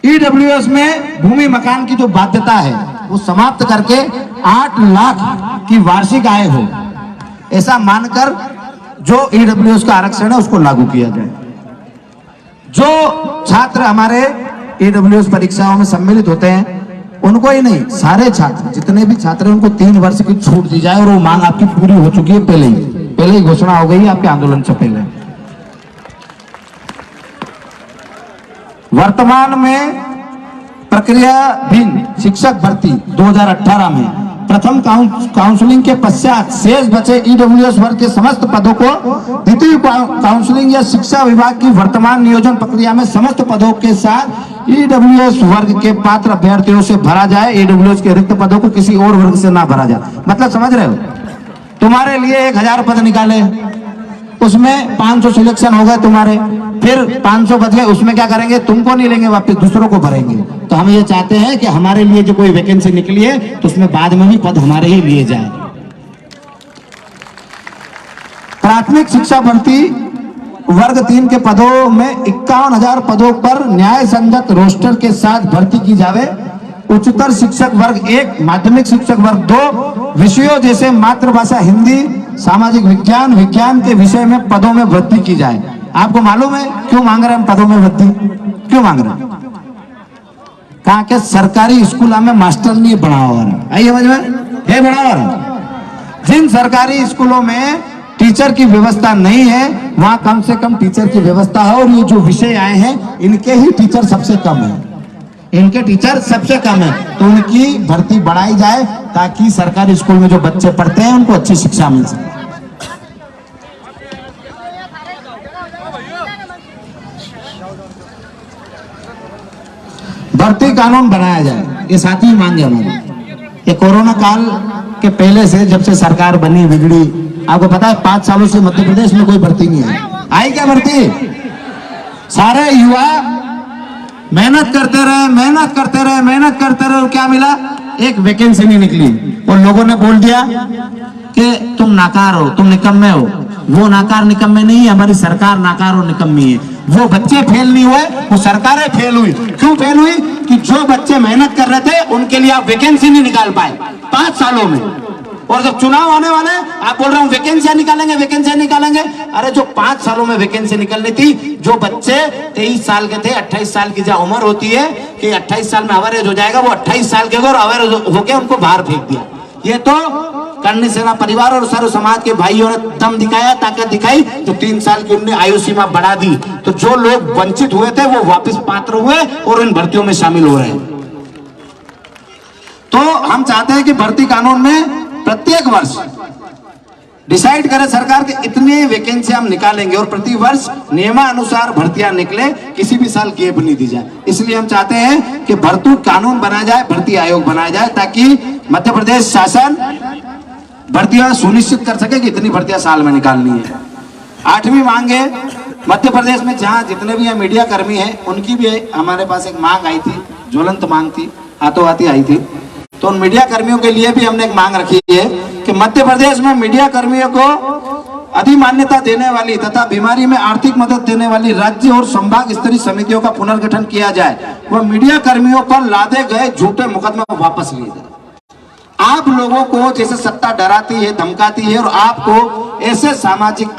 EWS में भूमि मकान की जो बाध्यता है वो समाप्त करके 8 लाख की वार्षिक आय हो, ऐसा मानकर जो ईडब्ल्यूएस का आरक्षण है उसको लागू किया जाए। जो छात्र हमारे ईडब्ल्यूएस परीक्षाओं में सम्मिलित होते हैं उनको ही नहीं, सारे छात्र जितने भी छात्र हैं उनको 3 वर्ष की छूट दी जाए। और वो मांग आपकी पूरी हो चुकी है, पहले ही घोषणा हो गई है आपके आंदोलन से पहले। वर्तमान में प्रक्रियाधीन शिक्षक भर्ती 2018 में प्रथम काउंसलिंग के पश्चात शेष बचे ईडब्ल्यूएस वर्ग के समस्त पदों को द्वितीय काउंसलिंग या शिक्षा विभाग की वर्तमान नियोजन प्रक्रिया में समस्त पदों के साथ ईडब्ल्यूएस वर्ग के पात्र अभ्यर्थियों से भरा जाए। ईडब्ल्यूएस के रिक्त पदों को किसी और वर्ग से ना भरा जाए। मतलब समझ रहे हो, तुम्हारे लिए 1000 पद निकाले, उसमें 500 सिलेक्शन हो गए तुम्हारे, फिर 500 बच गए, उसमें क्या करेंगे, तुमको नहीं लेंगे वापस, दूसरों को भरेंगे। तो हम ये चाहते हैं कि हमारे लिए जो कोई वैकेंसी निकली है तो उसमें बाद में भी पद हमारे ही लिए जाए। प्राथमिक शिक्षा भर्ती वर्ग 3 के पदों में 51,000 पदों पर न्याय संगत रोस्टर के साथ भर्ती की जावे। उच्चतर शिक्षक वर्ग 1, माध्यमिक शिक्षक वर्ग 2 विषयों जैसे मातृभाषा हिंदी, सामाजिक विज्ञान, विज्ञान के विषय में पदों में वृद्धि की जाए। आपको मालूम है क्यों मांग रहे हैं हम पदों में वृद्धि? क्यों मांग रहे हैं? कहा कि सरकारी स्कूलों में मास्टर नहीं बढ़ा हो रहा, आई समझ में, है बढ़ा हो रहा। जिन सरकारी स्कूलों में टीचर की व्यवस्था नहीं है वहां कम से कम टीचर की व्यवस्था है। और ये जो विषय आए हैं इनके ही टीचर सबसे कम है, इनके टीचर सबसे कम है, तो उनकी भर्ती बढ़ाई जाए ताकि सरकारी स्कूल में जो बच्चे पढ़ते हैं उनको अच्छी शिक्षा मिल सके। भर्ती कानून बनाया जाए, ये सातवीं मांग है हमारी। ये कोरोना काल के पहले से, जब से सरकार बनी बिगड़ी, आपको पता है 5 सालों से मध्य प्रदेश में कोई भर्ती नहीं है। आई क्या भर्ती? सारे युवा मेहनत करते रहे और क्या मिला? एक वैकेंसी नहीं निकली और लोगों ने बोल दिया कि तुम नाकार हो, तुम निकम्मे हो। वो नाकार निकम्मे नहीं है, हमारी सरकार नाकार और निकम्मी है। वो बच्चे फेल नहीं हुए, वो सरकारें फेल हुई। क्यों फेल हुई? कि जो बच्चे मेहनत कर रहे थे उनके लिए आप वैकेंसी नहीं निकाल पाए 5 सालों में। और जब चुनाव आने वाले आप बोल रहे हो वैकेंसियां निकालेंगे। अरे जो 5 सालों में वैकेंसी निकलनी थी, जो बच्चे 23 साल के थे, 28 साल की जो उम्र होती है कि 28 साल में अवरेज हो जाएगा, वो 28 साल के और अवरेज होके उनको बाहर फेंक दिया। ये तो करणी सेना परिवार और सर्व समाज के भाइयों ने दम दिखाया, ताकत दिखाई, तो 3 साल की उन्होंने आयु सीमा बढ़ा दी। तो जो लोग वंचित हुए थे वो वापस पात्र हुए और इन भर्तियों में शामिल हो रहे हैं। तो हम चाहते हैं कि भर्ती कानून में प्रत्येक वर्ष डिसाइड करे सरकार के इतने वैकेंसी हम निकालेंगे और प्रति वर्ष नियमानुसार भर्तियां निकले, किसी भी साल गैप नहीं दी जाए। इसलिए हम चाहते हैं कि भर्ती कानून बनाया जाए, भर्ती आयोग बनाया जाए, ताकि मध्य प्रदेश शासन भर्तियां सुनिश्चित कर सके कि इतनी भर्तियां साल में निकालनी है। 8वीं मांग है, मध्य प्रदेश में जहां जितने भी मीडिया कर्मी हैं उनकी भी हमारे पास एक मांग आई थी, ज्वलंत मांग थी, हाथों हाथी आई थी। तो उन मीडिया कर्मियों के लिए भी हमने एक मांग रखी है कि मध्य प्रदेश में मीडिया कर्मियों को अधिमान्यता देने वाली तथा बीमारी में आर्थिक मदद देने वाली राज्य और संभाग स्तरीय समितियों का पुनर्गठन किया जाए। वह मीडिया कर्मियों पर लादे गए झूठे मुकदमे वापस लिए जाए। आप लोगों को जैसे सत्ता डराती है, धमकाती है और आपको ऐसे सामाजिक